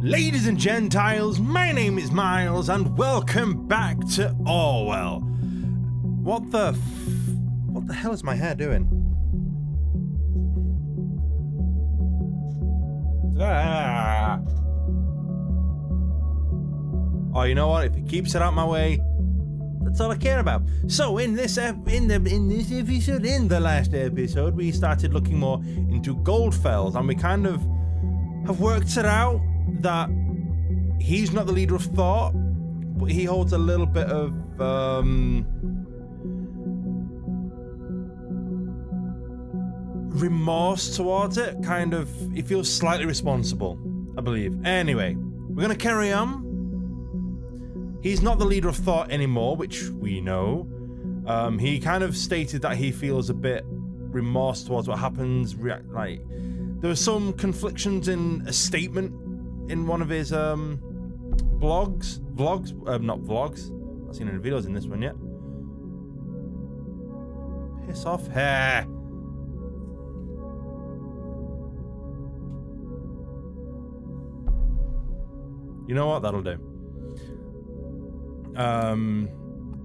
Ladies and Gentiles, my name is Miles, and welcome back to Orwell. What the hell is my hair doing? Ah. Oh, you know what? If it keeps it out my way, that's all I care about. So in the last episode, we started looking more into Goldfells, and we kind of have worked it out that he's not the leader of thought, but he holds a little bit of remorse towards it. Kind of, he feels slightly responsible, I believe. Anyway, we're gonna carry on. He's not the leader of thought anymore, which we know. He kind of stated that he feels a bit remorse towards what happens. Like, there were some conflictions in a statement in one of his vlogs, not vlogs. I've not seen any videos in this one yet. Piss off hair. You know what? That'll do.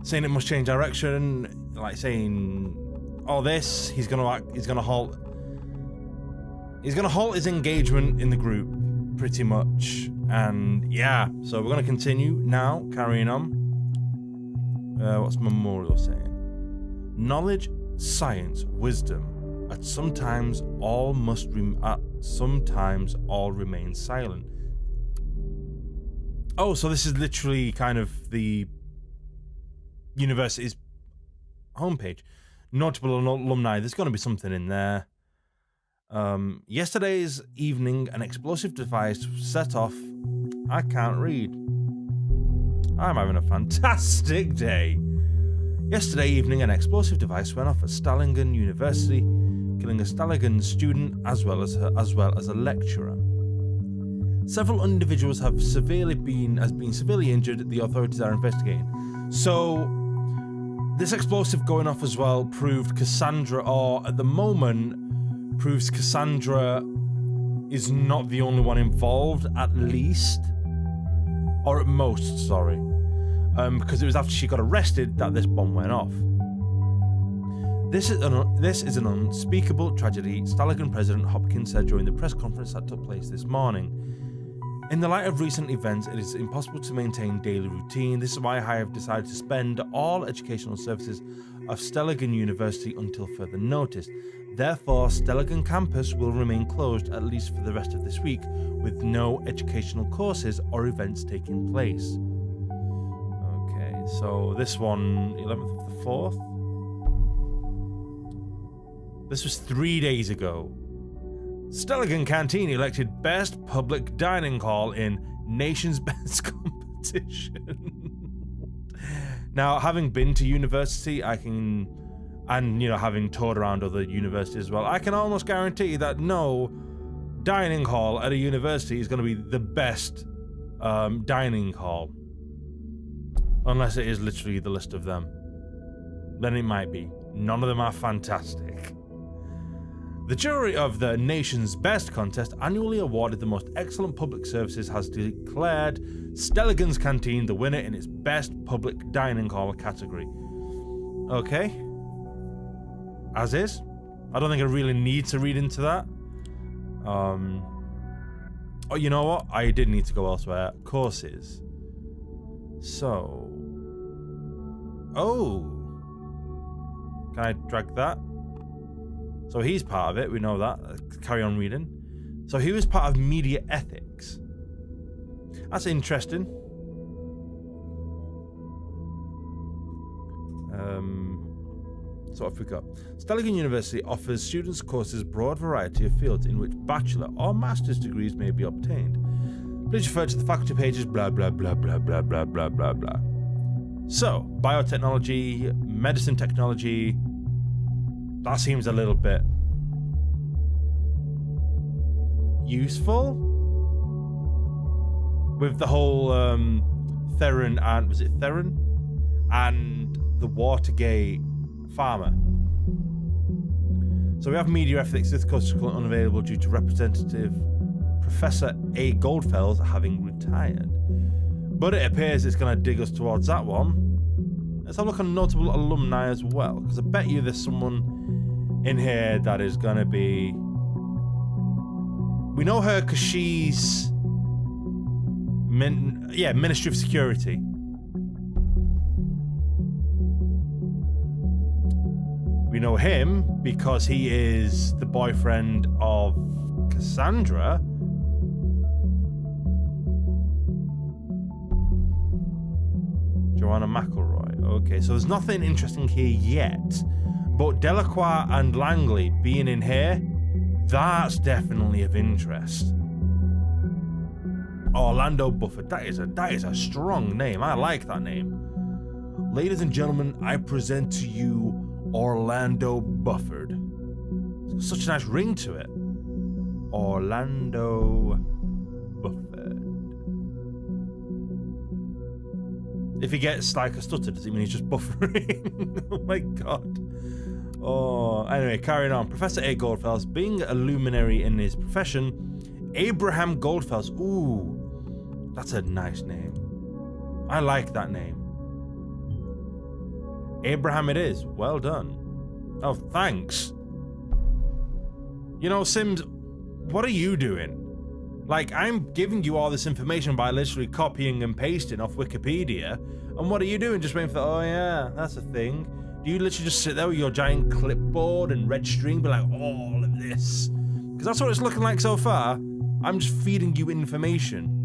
Saying it must change direction, like saying all this. He's gonna halt his engagement in the group, pretty much. And yeah, so we're gonna continue now, carrying on. What's Memorial saying? Knowledge, science, wisdom. Sometimes all remain silent. Oh, so this is literally kind of the university's homepage. Notable alumni. There's going to be something in there. Yesterday's evening, an explosive device set off. I can't read. I'm having a fantastic day. Yesterday evening, an explosive device went off at Stalingen University, killing a Stalingen student as well as a lecturer. Several individuals have been severely injured. The authorities are investigating. So this explosive going off as well proved Cassandra, or at the moment proves Cassandra is not the only one involved, at least, or at most, sorry, because it was after she got arrested that this bomb went off. This is an unspeakable tragedy, Stalingen President Hopkins said during the press conference that took place this morning. In the light of recent events, it is impossible to maintain daily routine. This is why I have decided to suspend all educational services of Stalingen University until further notice. Therefore, Stalingen campus will remain closed at least for the rest of this week, with no educational courses or events taking place. Okay, so this one, 11th of the 4th. This was 3 days ago. Stalingen Canteen elected Best Public Dining Hall in Nation's Best competition. Now, having been to university, having toured around other universities as well, I can almost guarantee that no dining hall at a university is going to be the best dining hall. Unless it is literally the list of them. Then it might be. None of them are fantastic. The jury of the Nation's Best contest, annually awarded the most excellent public services, has declared Stalingen's Canteen the winner in its Best Public Dining Hall category. Okay. As is. I don't think I really need to read into that. Oh, you know what? I did need to go elsewhere. Courses. So. Oh. Can I drag that? So he's part of it, we know that. Carry on reading. So he was part of media ethics. That's interesting. So what have we got? Stalingen University offers students courses broad variety of fields in which bachelor or master's degrees may be obtained. Please refer to the faculty pages, blah, blah, blah, blah, blah, blah, blah, blah, blah. So, biotechnology, medicine technology, that seems a little bit useful with the whole Theron and was it Theron and the Watergate farmer. So we have media ethics. This course is unavailable due to representative Professor A. Goldfels having retired. But it appears it's going to dig us towards that one. Let's have a look on notable alumni as well, because I bet you there's someone in here that is going to be... We know her because she's... Ministry of Security. We know him because he is the boyfriend of Cassandra. Joanna McElroy. Okay, so there's nothing interesting here yet. But Delacroix and Langley being in here, that's definitely of interest. Orlando Bufford. That is a strong name. I like that name. Ladies and gentlemen, I present to you Orlando Bufford. It's got such a nice ring to it. Orlando Bufford. If he gets like a stutter, does it mean he's just buffering? Oh my god. Oh, anyway, carrying on. Professor A. Goldfels, being a luminary in his profession, Abraham Goldfels. Ooh, that's a nice name. I like that name. Abraham it is. Well done. Oh, thanks. You know, Sims, what are you doing? Like, I'm giving you all this information by literally copying and pasting off Wikipedia. And what are you doing? Just waiting for, oh yeah, that's a thing. Do you literally just sit there with your giant clipboard and red string, be like, all of this? Because that's what it's looking like so far. I'm just feeding you information.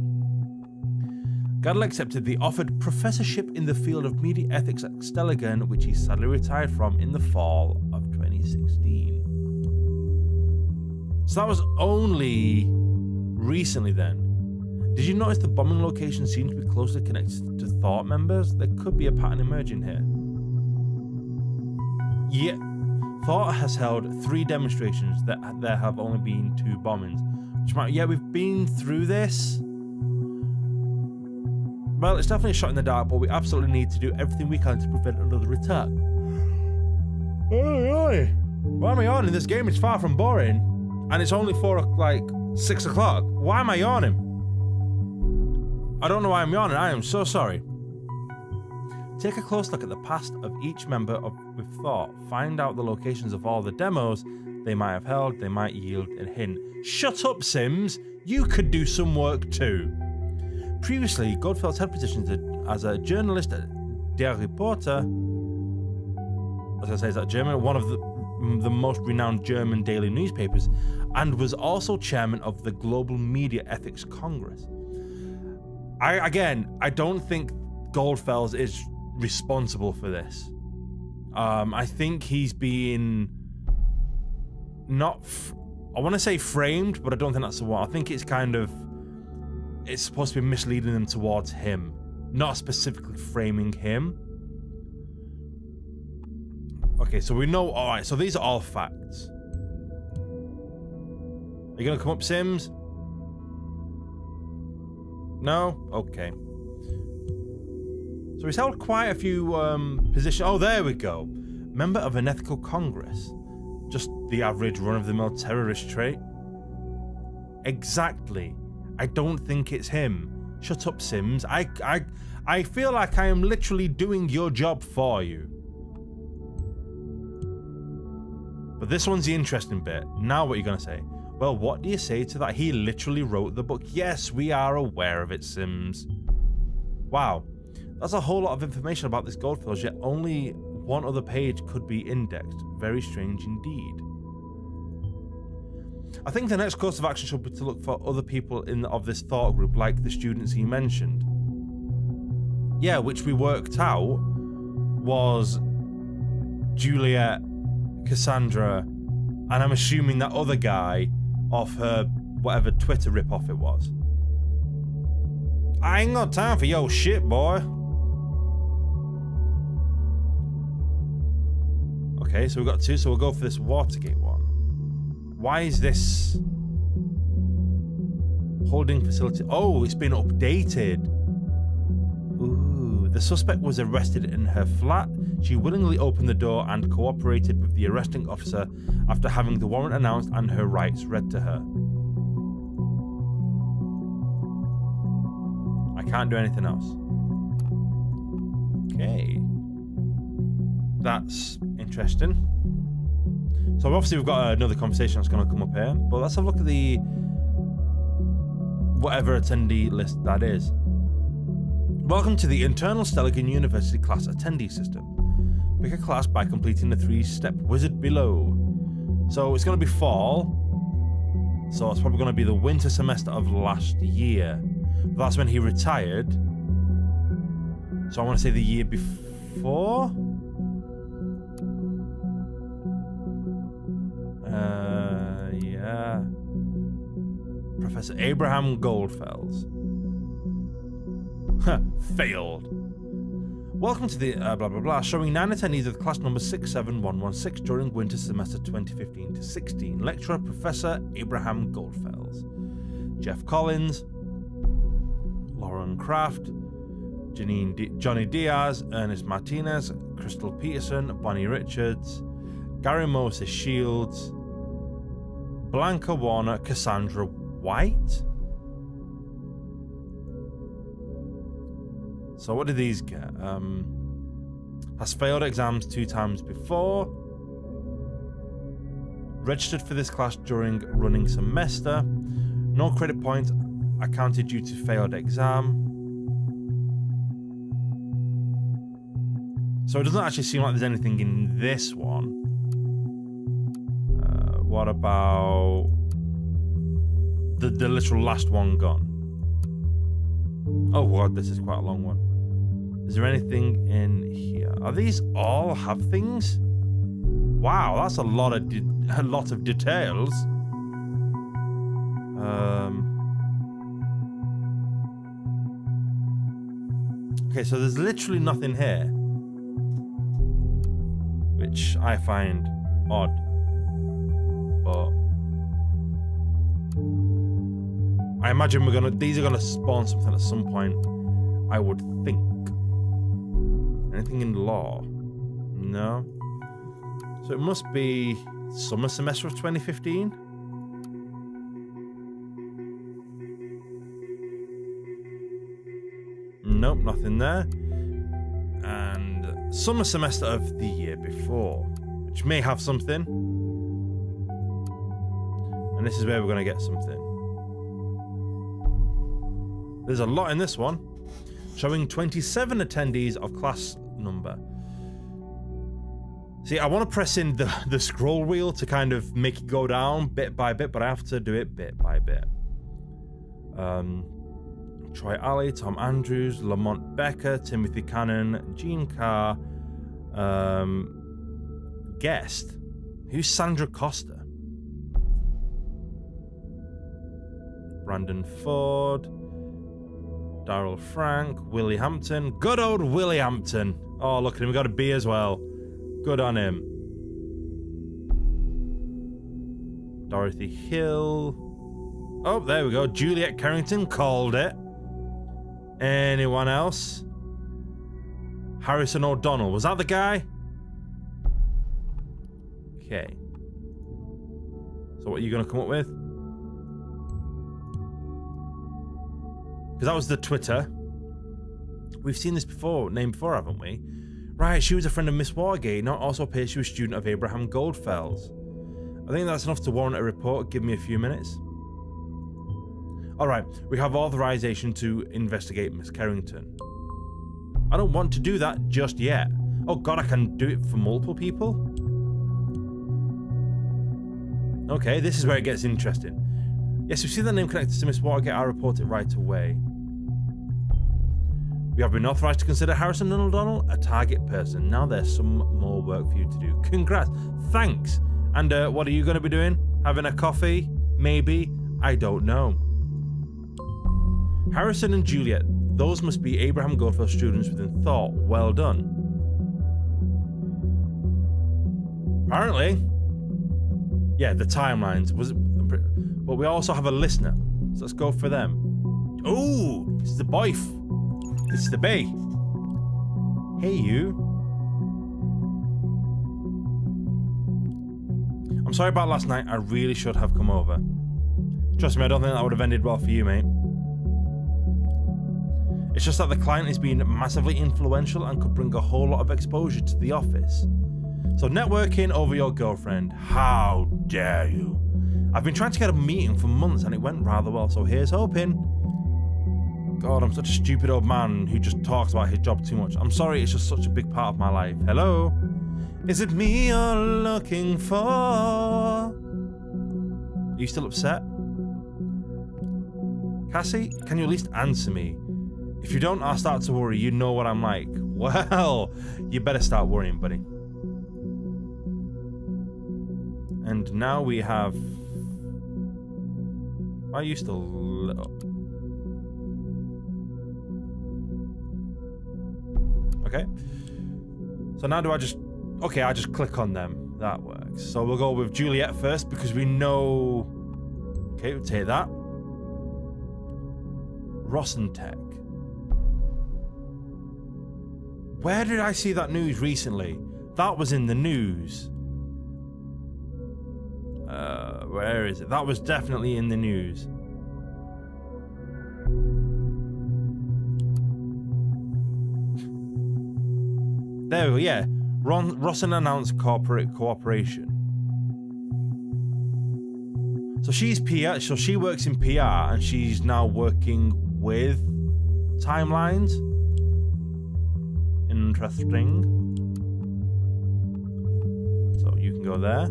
Gadel accepted the offered professorship in the field of media ethics at Stelligan, which he sadly retired from in the fall of 2016. So that was only recently then. Did you notice the bombing location seemed to be closely connected to Thought members? There could be a pattern emerging here. Yeah, Thought has held 3 demonstrations that there have only been 2 bombings. Which might, yeah, we've been through this. Well, it's definitely a shot in the dark, but we absolutely need to do everything we can to prevent another attack. Oh, why am I yawning? This game is far from boring, and it's only 6 o'clock. Why am I yawning? I don't know why I'm yawning. I am so sorry. Take a close look at the past of each member with Thought. Find out the locations of all the demos they might have held. They might yield a hint. Shut up, Sims. You could do some work too. Previously, Goldfels had positions as a journalist at Der Reporter. As I say, is that German? One of the most renowned German daily newspapers, and was also chairman of the Global Media Ethics Congress. I don't think Goldfels is responsible for this. I think he's being I want to say framed, but I don't think that's the one. I think it's it's supposed to be misleading them towards him, not specifically framing him. Okay, so we know, alright, so these are all facts. Are you gonna come up, Sims? No? Okay. So he's held quite a few positions. Oh, there we go. Member of an ethical congress. Just the average run-of-the-mill terrorist trait. Exactly. I don't think it's him. Shut up, Sims. I feel like I am literally doing your job for you. But this one's the interesting bit. Now what are you going to say? Well, what do you say to that? He literally wrote the book. Yes, we are aware of it, Sims. Wow. That's a whole lot of information about this Goldfels, yet only one other page could be indexed. Very strange indeed. I think the next course of action should be to look for other people of this thought group, like the students he mentioned. Yeah, which we worked out was Juliet, Cassandra, and I'm assuming that other guy off her whatever Twitter ripoff it was. I ain't got time for your shit, boy. Okay, so we've got 2, so we'll go for this Watergate one. Why is this holding facility? Oh, it's been updated. Ooh, the suspect was arrested in her flat. She willingly opened the door and cooperated with the arresting officer after having the warrant announced and her rights read to her. can't do anything else. Okay. That's interesting. So obviously we've got another conversation that's going to come up here, but let's have a look at the whatever attendee list that is. Welcome to the Internal Stelligan University class attendee system. Pick a class by completing the 3-step wizard below. So it's going to be fall. So it's probably going to be the winter semester of last year. But that's when he retired. So I want to say the year before. Yeah. Professor Abraham Goldfells. Failed. Welcome to the blah blah blah, showing 9 attendees of class number 67116 during winter semester 2015 to 16. Lecturer Professor Abraham Goldfells. Jeff Collins, Lauren Kraft, Johnny Diaz, Ernest Martinez, Crystal Peterson, Bonnie Richards, Gary Moses Shields, Blanca Warner, Cassandra White. So what did these get? Has failed exams 2 times before. Registered for this class during running semester. No credit points accounted due to failed exam. So it doesn't actually seem like there's anything in this one. What about the literal last one gone? Oh god, this is quite a long one. Is there anything in here? Are these all have things? Wow, that's a lot of details. Okay, so there's literally nothing here, which I find odd. But I imagine these are gonna spawn something at some point, I would think. Anything in law? No. So it must be summer semester of 2015. Nope, nothing there. And summer semester of the year before, which may have something. And this is where we're going to get something. There's a lot in this one. Showing 27 attendees of class number. See, I want to press in the scroll wheel to kind of make it go down bit by bit, but I have to do it bit by bit. Troy Alley, Tom Andrews, Lamont Becker, Timothy Cannon, Gene Carr, guest. Who's Sandra Costa? Brandon Ford, Darrell Frank, Willie Hampton. Good old Willie Hampton. Oh, look at him. We got a B as well. Good on him. Dorothy Hill. Oh, there we go. Juliet Kerrington called it. Anyone else? Harrison O'Donnell. Was that the guy? Okay. So what are you going to come up with? Because that was the Twitter. We've seen this name before, haven't we? Right, she was a friend of Miss Watergate. Now also appears she was a student of Abraham Goldfells. I think that's enough to warrant a report. Give me a few minutes. Alright, we have authorization to investigate Miss Kerrington. I don't want to do that just yet. Oh god, I can do it for multiple people? Okay, this is where it gets interesting. Yes, we've seen that name connected to Miss Watergate. I'll report it right away. We have been authorized to consider Harrison and O'Donnell a target person. Now there's some more work for you to do. Congrats. Thanks. And what are you going to be doing? Having a coffee? Maybe? I don't know. Harrison and Juliet. Those must be Abraham Goldfells students within thought. Well done. Apparently. Yeah, the timelines. But we also have a listener. So let's go for them. Ooh, it's the boy. It's the bay. Hey, you. I'm sorry about last night. I really should have come over. Trust me, I don't think that would have ended well for you, mate. It's just that the client is being massively influential and could bring a whole lot of exposure to the office. So networking over your girlfriend, how dare you? I've been trying to get a meeting for months and it went rather well, so here's hoping. God, I'm such a stupid old man who just talks about his job too much. I'm sorry, it's just such a big part of my life. Hello? Is it me you're looking for? Are you still upset? Cassie, can you at least answer me? If you don't, I'll start to worry. You know what I'm like. Well, you better start worrying, buddy. And now we have... Why are you still lit up? Okay. So now do I just... Okay, I just click on them. That works. So we'll go with Juliet first because we know... Okay, we'll take that. Rossentech. Where did I see that news recently? That was in the news. Where is it? That was definitely in the news. There we go, yeah. Rossen announced corporate cooperation. So she's PR, so she works in PR and she's now working with Timelines. Interesting. So you can go there.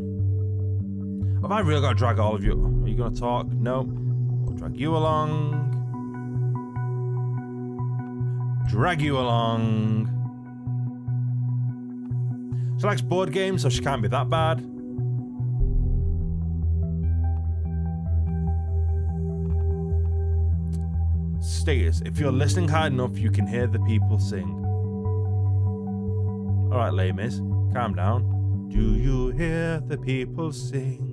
Have I really got to drag all of you? Are you going to talk? No. We'll drag you along. Drag you along. She likes board games, so she can't be that bad. Status. If you're listening hard enough, you can hear the people sing. Alright, Les Mis, calm down. Do you hear the people sing?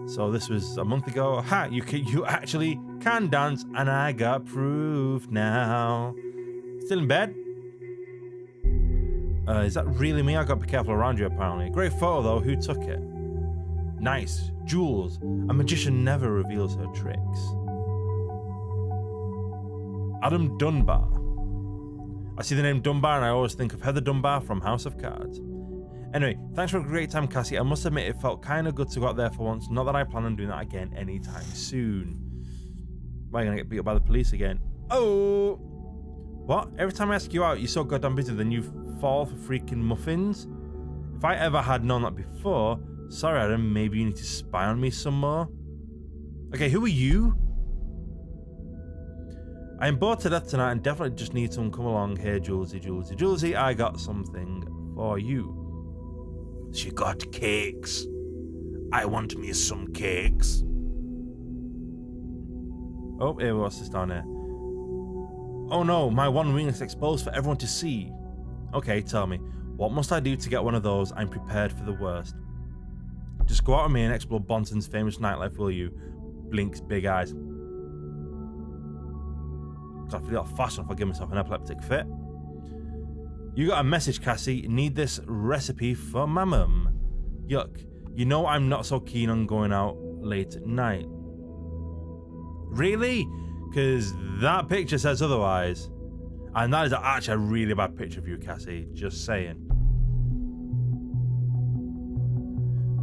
So this was a month ago. Ha! You actually can dance, and I got proof now. Still in bed? Is that really me? I got to be careful around you, apparently. Great photo, though. Who took it? Nice. Jules. A magician never reveals her tricks. Adam Dunbar. I see the name Dunbar and I always think of Heather Dunbar from House of Cards. Anyway, thanks for a great time, Cassie. I must admit it felt kind of good to go out there for once. Not that I plan on doing that again anytime soon. Why are you going to get beat up by the police again? Oh! What? Every time I ask you out, you're so goddamn busy then you fall for freaking muffins? If I ever had known that before, sorry Adam, maybe you need to spy on me some more. Okay, who are you? I am bored to death tonight and definitely just need someone come along. Hey, Julesy, I got something for you. She got cakes. I want me some cakes. Oh, here, what's this down here? Oh no, my one weakness exposed for everyone to see. Okay, tell me, what must I do to get one of those? I'm prepared for the worst. Just go out with me and explore Bonton's famous nightlife, will you? Blinks big eyes. I feel like fast enough, I'll give myself an epileptic fit. You got a message, Cassie. Need this recipe for my mum. Yuck. You know I'm not so keen on going out late at night. Really? Because that picture says otherwise. And that is actually a really bad picture of you, Cassie. Just saying.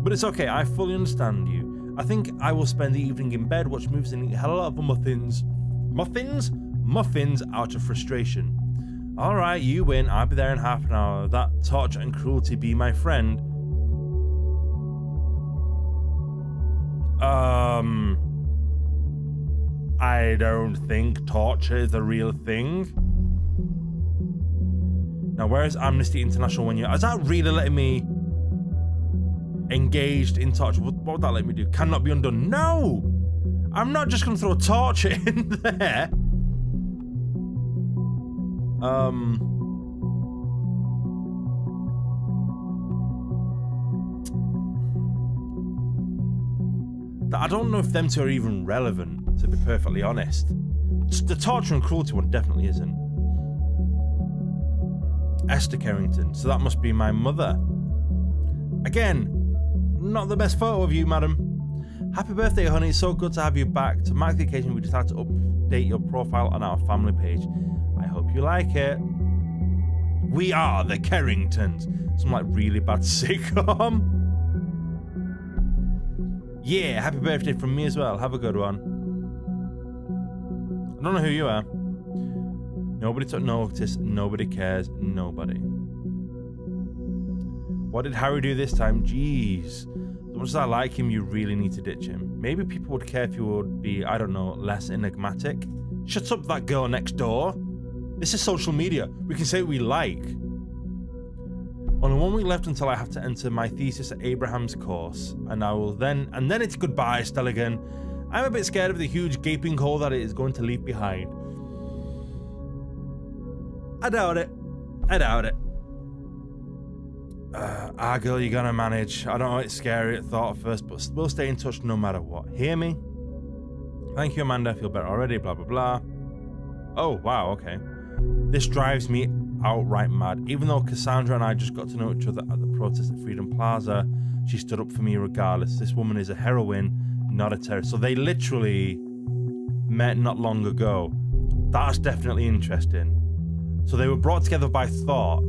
But it's okay. I fully understand you. I think I will spend the evening in bed, watch movies, and eat a hell of a lot of muffins. Muffins? Muffins out of frustration. Alright, you win. I'll be there in half an hour. That torture and cruelty be my friend. I don't think torture is a real thing. Now, where is Amnesty International when you... Is that really letting me... engaged in torture? What would that let me do? Cannot be undone. No! I'm not just going to throw torture in there. I don't know if them two are even relevant, to be perfectly honest. The torture and cruelty one definitely isn't. Esther Kerrington, so that must be my mother. Again, not the best photo of you, madam. Happy birthday, honey. It's so good to have you back. To mark the occasion, we decided to update your profile on our family page. I hope you like it. We are the Kerringtons. Some like really bad sitcom. Yeah, happy birthday from me as well. Have a good one. I don't know who you are. Nobody took notice. Nobody cares. Nobody. What did Harry do this time? Jeez. As much as I like him, you really need to ditch him. Maybe people would care if you would be, I don't know, less enigmatic. Shut up, that girl next door. This is social media. We can say what we like. Only 1 week left until I have to enter my thesis at Abraham's course, and then it's goodbye, Stelligan. I'm a bit scared of the huge gaping hole that it is going to leave behind. I doubt it. Girl, you're gonna manage. I don't know, it's scary at thought at first, but we'll stay in touch no matter what. Hear me? Thank you, Amanda. I feel better already, blah, blah, blah. Oh, wow, okay. This drives me outright mad. Even though Cassandra and I just got to know each other at the protest at Freedom Plaza, she stood up for me regardless. This woman is a heroine, not a terrorist. So they literally met not long ago. That's definitely interesting. So they were brought together by thought.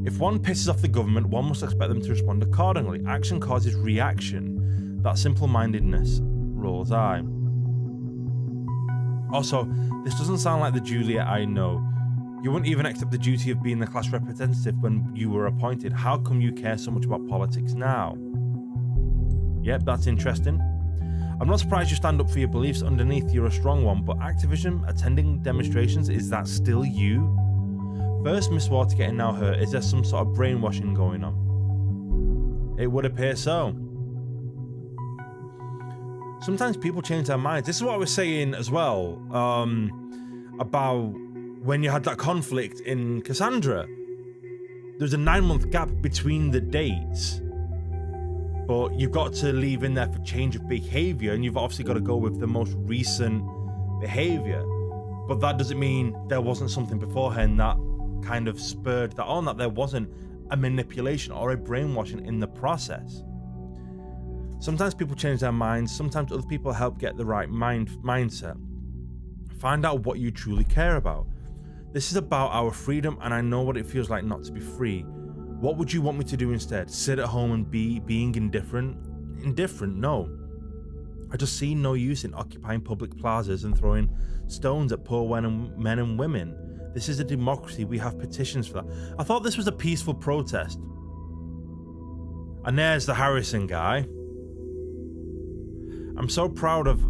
If one pisses off the government, one must expect them to respond accordingly. Action causes reaction. That simple-mindedness rolls I. Also, this doesn't sound like the Juliet I know. You wouldn't even accept the duty of being the class representative when you were appointed. How come you care so much about politics now? Yep, that's interesting. I'm not surprised you stand up for your beliefs. Underneath, you're a strong one, but activism, attending demonstrations, is that still you? First, Miss Watergate and now her. Is there some sort of brainwashing going on? It would appear so. Sometimes people change their minds. This is what I was saying as well, about when you had that conflict in Cassandra. There's a 9-month gap between the dates, but you've got to leave in there for change of behavior, and you've obviously got to go with the most recent behavior. But that doesn't mean there wasn't something beforehand that kind of spurred that on, that there wasn't a manipulation or a brainwashing in the process. Sometimes people change their minds. Sometimes other people help get the right mindset. Find out what you truly care about. This is about our freedom, and I know what it feels like not to be free. What would you want me to do instead? Sit at home and being indifferent? Indifferent? No. I just see no use in occupying public plazas and throwing stones at poor men and women. This is a democracy. We have petitions for that. I thought this was a peaceful protest. And there's the Harrison guy. I'm so proud of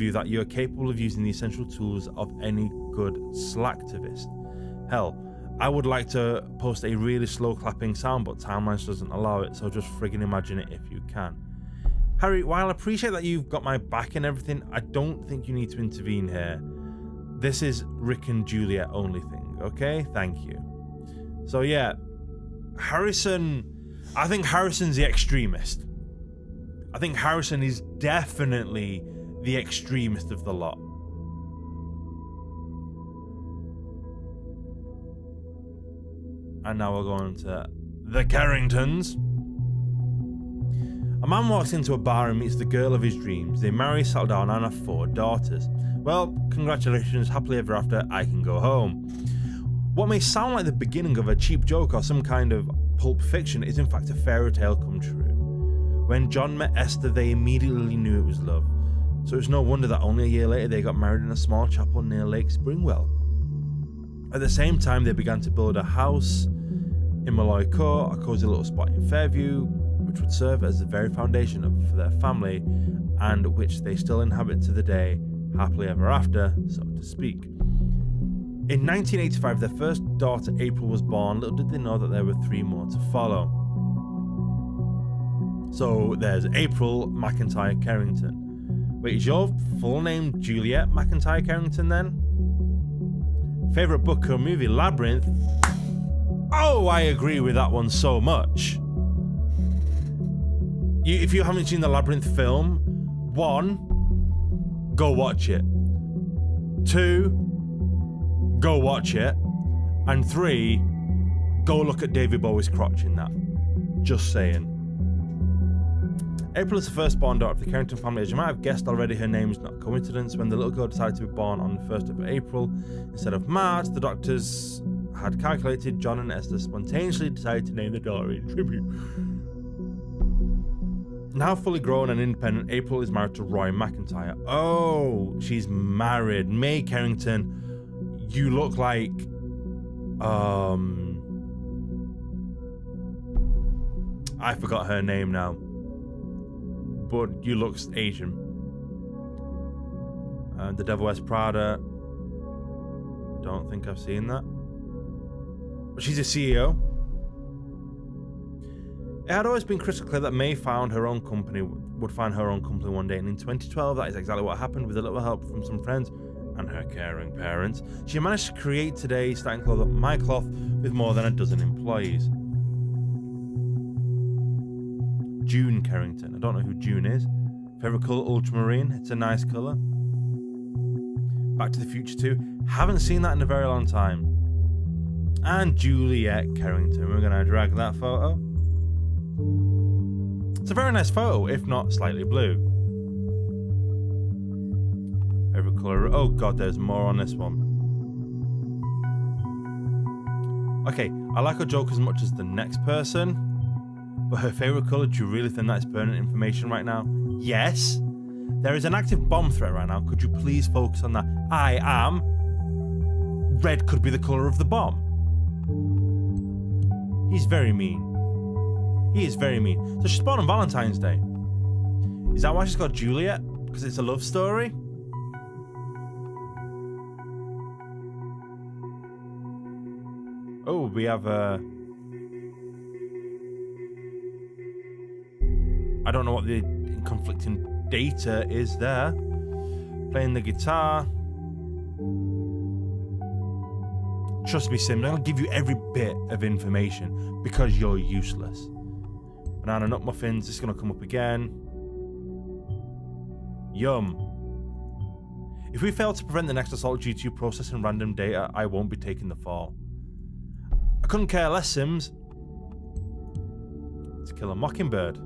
you that you are capable of using the essential tools of any good slacktivist. Hell, I would like to post a really slow clapping sound, but Timelines doesn't allow it, so just friggin' imagine it if you can. Harry, while I appreciate that you've got my back and everything, I don't think you need to intervene here. This is Rick and Juliet only thing, okay? Thank you. So yeah, Harrison, I think Harrison's the extremist. I think Harrison is definitely the extremist of the lot. And now we're going to the Kerringtons. A man walks into a bar and meets the girl of his dreams. They marry, settle down, and have 4 daughters. Well, congratulations, happily ever after, I can go home. What may sound like the beginning of a cheap joke or some kind of pulp fiction is in fact a fairy tale come true. When John met Esther, they immediately knew it was love. So it's no wonder that only a year later they got married in a small chapel near Lake Springwell. At the same time, they began to build a house in Malloy Court, a cosy little spot in Fairview, which would serve as the very foundation for their family, and which they still inhabit to the day, happily ever after, so to speak. In 1985, their first daughter April was born. Little did they know that there were 3 more to follow. So there's April McIntyre Kerrington. Wait, is your full name Juliet McIntyre Kerrington then? Favourite book or movie? Labyrinth. Oh, I agree with that one so much. If you haven't seen the Labyrinth film, 1, go watch it. 2, go watch it. And 3, go look at David Bowie's crotch in that. Just saying. April is the firstborn daughter of the Kerrington family. As you might have guessed already, her name is not a coincidence. When the little girl decided to be born on the 1st of April instead of March, the doctors had calculated John and Esther spontaneously decided to name the daughter in tribute. Now fully grown and independent, April is married to Roy McIntyre. Oh, she's married. May Kerrington, you look like... I forgot her name now. But you look Asian. The Devil Wears Prada. Don't think I've seen that. But she's a CEO. It had always been crystal clear that May would find her own company one day, and in 2012 that is exactly what happened. With a little help from some friends and her caring parents, she managed to create today's starting cloth My Cloth with more than a dozen employees. June Kerrington. I don't know who June is. Favorite colour, ultramarine. It's a nice colour. Back to the Future 2. Haven't seen that in a very long time. And Juliet Kerrington. We're going to drag that photo. It's a very nice photo, if not slightly blue. Favorite colour. Oh god, there's more on this one. Okay, I like her joke as much as the next person, but her favorite colour, do you really think that's pertinent information right now? Yes. There is an active bomb threat right now. Could you please focus on that? I am. Red could be the colour of the bomb. He's very mean. He is very mean. So she's born on Valentine's Day. Is that why she's called Juliet? Because it's a love story? Oh, we have a... I don't know what the conflicting data is there. Playing the guitar. Trust me, Sim, I'll give you every bit of information because you're useless. Banana nut muffins, this is going to come up again. Yum. If we fail to prevent the next assault due to processing random data, I won't be taking the fall. I couldn't care less, Sims. To Kill a Mockingbird.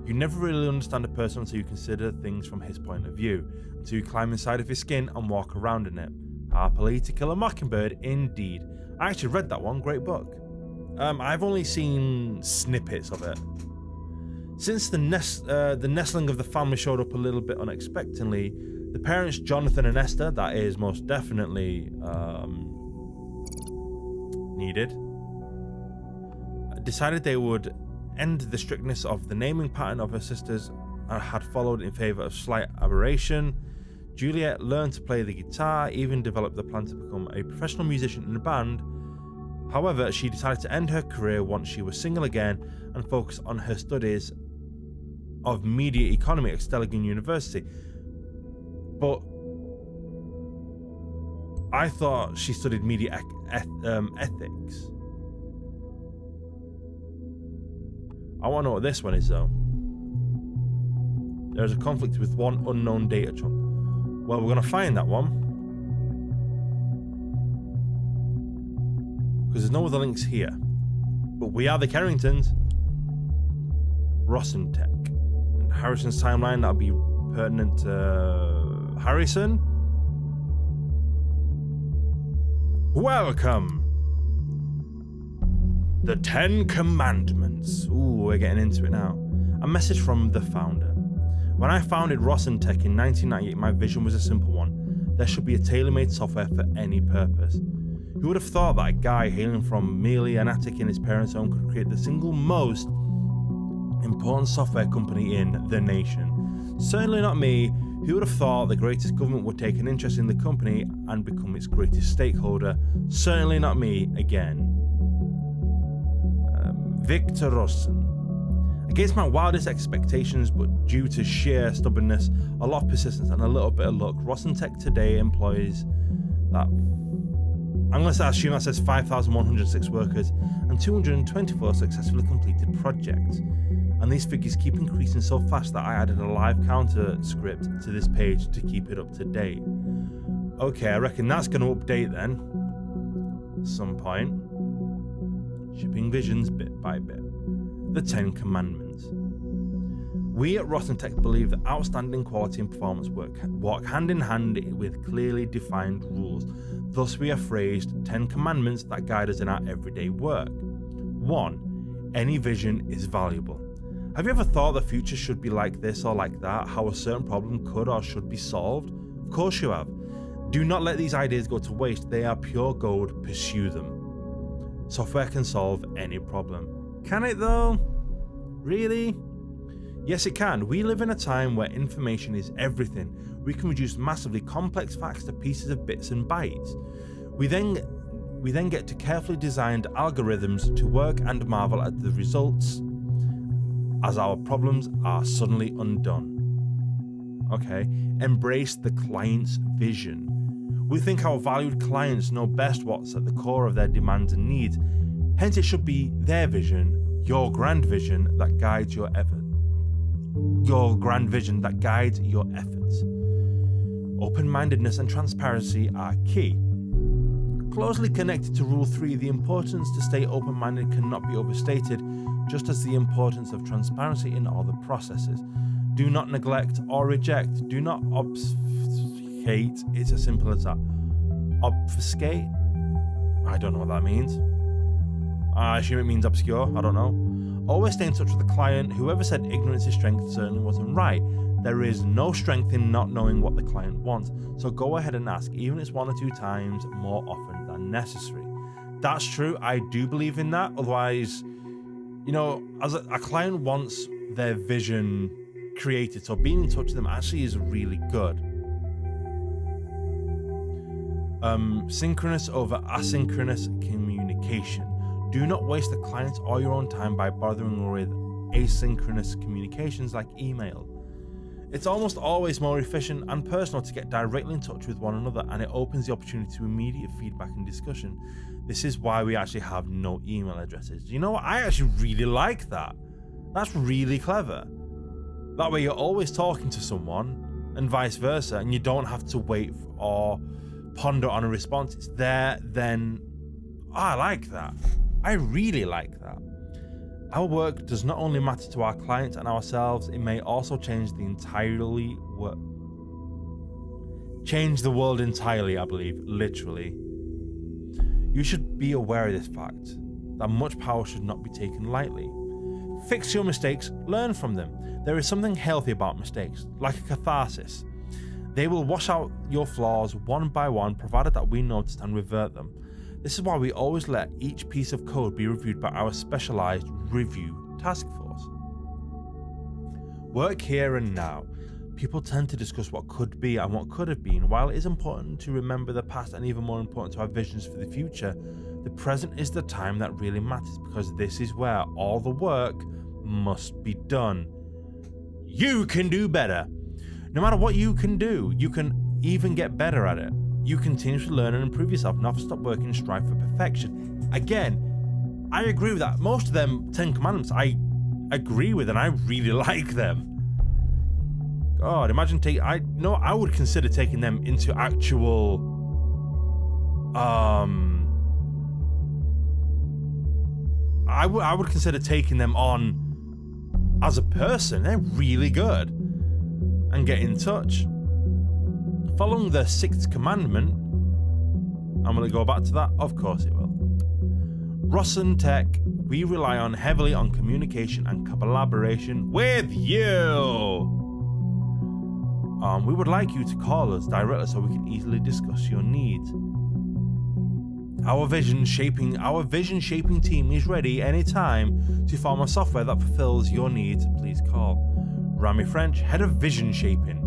You never really understand a person until you consider things from his point of view, until you climb inside of his skin and walk around in it. Happily To Kill a Mockingbird, indeed. I actually read that one, great book. I've only seen snippets of it. Since the nestling of the family showed up a little bit unexpectedly, the parents Jonathan and Esther, that is most definitely needed, decided they would end the strictness of the naming pattern of her sisters had followed in favour of slight aberration. Juliet learned to play the guitar, even developed the plan to become a professional musician in a band. However, she decided to end her career once she was single again and focus on her studies of media economy at Stelligan University. But I thought she studied media ethics. I want to know what this one is though. There's a conflict with one unknown data chunk. Well, we're going to find that one. Because there's no other links here. But we are the Kerringtons. Rossentech. And Harrison's timeline, that'll be pertinent to Harrison. Welcome. The 10 Commandments. Ooh, we're getting into it now. A message from the founder. When I founded Rossentech in 1998, my vision was a simple one. There should be a tailor-made software for any purpose. Who would have thought that a guy hailing from merely an attic in his parents' home could create the single most important software company in the nation? Certainly not me. Who would have thought the greatest government would take an interest in the company and become its greatest stakeholder? Certainly not me again. Victor Rossen. Against my wildest expectations, but due to sheer stubbornness, a lot of persistence, and a little bit of luck, Rossentech today employs that. I'm going to assume that says 5,106 workers and 224 successfully completed projects. And these figures keep increasing so fast that I added a live counter script to this page to keep it up to date. Okay, I reckon that's going to update then. At some point. Shipping visions bit by bit. The 10 Commandments. We at Ross and Tech believe that outstanding quality and performance walk hand in hand with clearly defined rules. Thus, we have phrased 10 commandments that guide us in our everyday work. 1. Any vision is valuable. Have you ever thought the future should be like this or like that, how a certain problem could or should be solved? Of course you have. Do not let these ideas go to waste. They are pure gold. Pursue them. Software can solve any problem. Can it though? Really? Yes, it can. We live in a time where information is everything. We can reduce massively complex facts to pieces of bits and bytes. We then get to carefully designed algorithms to work and marvel at the results as our problems are suddenly undone. Okay, embrace the client's vision. We think our valued clients know best what's at the core of their demands and needs. Hence, it should be their vision, your grand vision that guides your effort. Your grand vision that guides your efforts. Open-mindedness and transparency are key. Closely connected to Rule 3, the importance to stay open-minded cannot be overstated, just as the importance of transparency in all the processes. Do not neglect or reject. Do not obfuscate. It's as simple as that. Obfuscate? I don't know what that means. I assume it means obscure. I don't know. Always stay in touch with the client. Whoever said ignorance is strength certainly wasn't right. There is no strength in not knowing what the client wants. So go ahead and ask, even if it's 1 or 2 times more often than necessary. That's true. I do believe in that. Otherwise, as a client wants their vision created, so being in touch with them actually is really good. Synchronous over asynchronous communication. Do not waste the client's or your own time by bothering with asynchronous communications like email. It's almost always more efficient and personal to get directly in touch with one another, and it opens the opportunity to immediate feedback and discussion. This is why we actually have no email addresses. You know what? I actually really like that. That's really clever. That way you're always talking to someone and vice versa, and you don't have to wait or ponder on a response. It's there then. I like that. I really like that. Our work does not only matter to our clients and ourselves, it may also change the world entirely, I believe, literally. You should be aware of this fact, that much power should not be taken lightly. Fix your mistakes, learn from them. There is something healthy about mistakes, like a catharsis. They will wash out your flaws one by one, provided that we notice and revert them. This is why we always let each piece of code be reviewed by our specialized review task force. Work here and now. People tend to discuss what could be and what could have been. While it is important to remember the past and even more important to have visions for the future, the present is the time that really matters, because this is where all the work must be done. You can do better. No matter what you can do, you can even get better at it. You continue to learn and improve yourself, not stop working and strive for perfection. Again, I agree with that. Most of them 10 commandments I agree with, and I really like them. God, imagine I would consider taking them into actual I would consider taking them on as a person. They're really good. And get in touch. Following the 6th commandment, I'm going to go back to that. Of course it will. Ross and Tech, we rely heavily on communication and collaboration with you. We would like you to call us directly so we can easily discuss your needs. Our vision shaping team is ready anytime to form a software that fulfills your needs. Please call Rami French, head of vision shaping.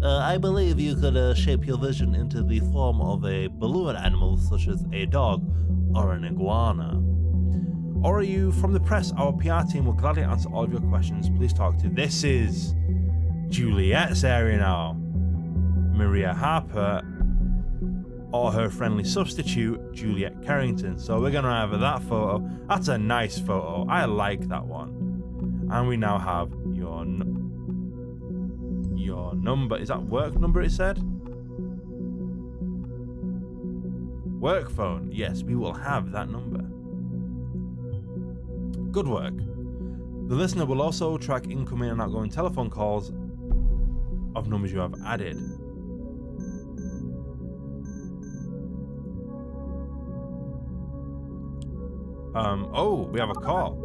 I believe you could shape your vision into the form of a balloon animal such as a dog or an iguana. Or are you from the press? Our PR team will gladly answer all of your questions. Please talk to. This is Juliet's area now. Maria Harper or her friendly substitute, Juliet Kerrington. So we're going to have that photo. That's a nice photo. I like that one. And we now have your number. Is that work number it said? Work phone. Yes, we will have that number. Good work. The listener will also track incoming and outgoing telephone calls of numbers you have added. Oh, we have a call.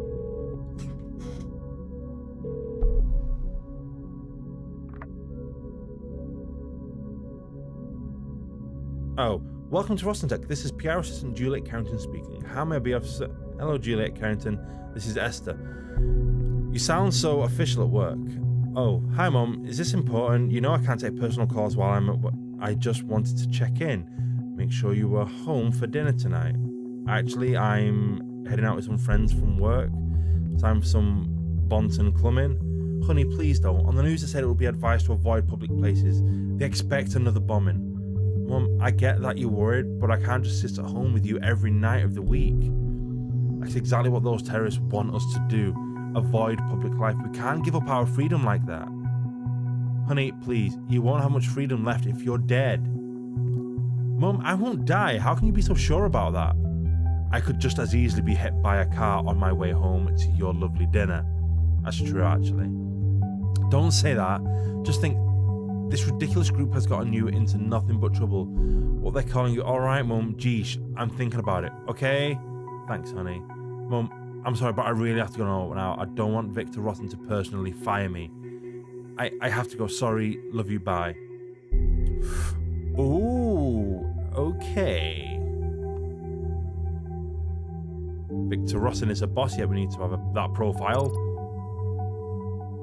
Oh, welcome to Rostentech. This is PR assistant Juliet Carrington speaking. How may I be of... Hello, Juliet Carrington. This is Esther. You sound so official at work. Oh, hi, Mum. Is this important? You know I can't take personal calls while I'm at work. I just wanted to check in. Make sure you were home for dinner tonight. Actually, I'm heading out with some friends from work. Time for some Bonton clumbing. Honey, please don't. On the news they said it would be advised to avoid public places. They expect another bombing. Mum, I get that you're worried, but I can't just sit at home with you every night of the week. That's exactly what those terrorists want us to do. Avoid public life. We can't give up our freedom like that. Honey, please, you won't have much freedom left if you're dead. Mum, I won't die. How can you be so sure about that? I could just as easily be hit by a car on my way home to your lovely dinner. That's true, actually. Don't say that. Just think, this ridiculous group has gotten you into nothing but trouble. What they're calling you, alright, Mum, geesh, I'm thinking about it, okay? Thanks, honey. Mum, I'm sorry, but I really have to go now. I don't want Victor Rotten to personally fire me. I have to go, sorry, love you, bye. Ooh, okay. Victor Rotten is a boss, yeah, we need to have that profile.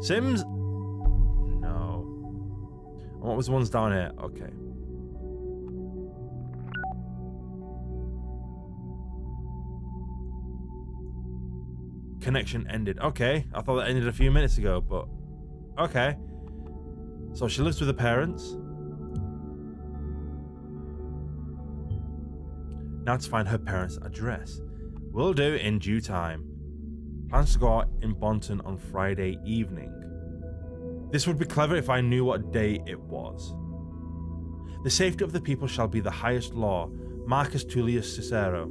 Sims? No. What was the ones down here? Okay. Connection ended. Okay, I thought that ended a few minutes ago, but okay. So she lives with her parents. Now to find her parents' address. Will do in due time. Plans to go out in Bonton on Friday evening. This would be clever if I knew what day it was. The safety of the people shall be the highest law. Marcus Tullius Cicero.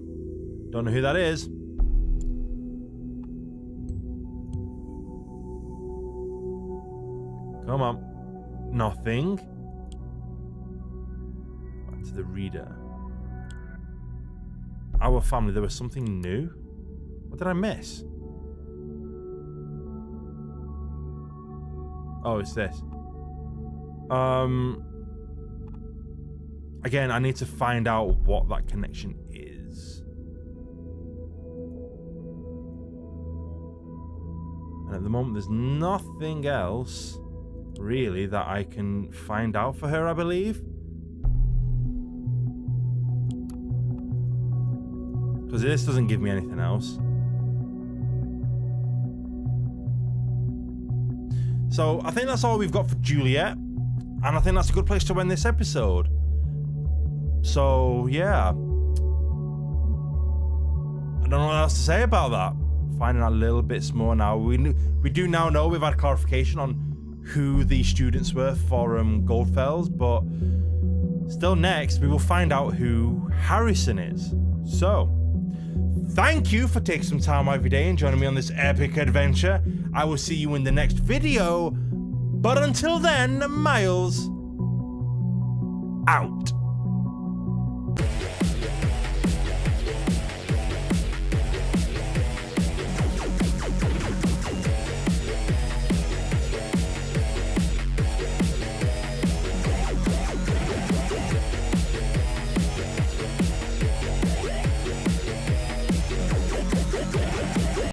Don't know who that is. Come on. Nothing. Back to the reader. Our family, there was something new? What did I miss? Oh, it's this. Again, I need to find out what that connection is. And at the moment, there's nothing else really that I can find out for her, I believe. Because this doesn't give me anything else. So I think that's all we've got for Juliet. And I think that's a good place to end this episode. So yeah. I don't know what else to say about that. Finding out a little bit more now. We do now know, we've had clarification on who the students were for Goldfells, but still next we will find out who Harrison is. So thank you for taking some time every day and joining me on this epic adventure. I will see you in the next video. But until then, Miles out.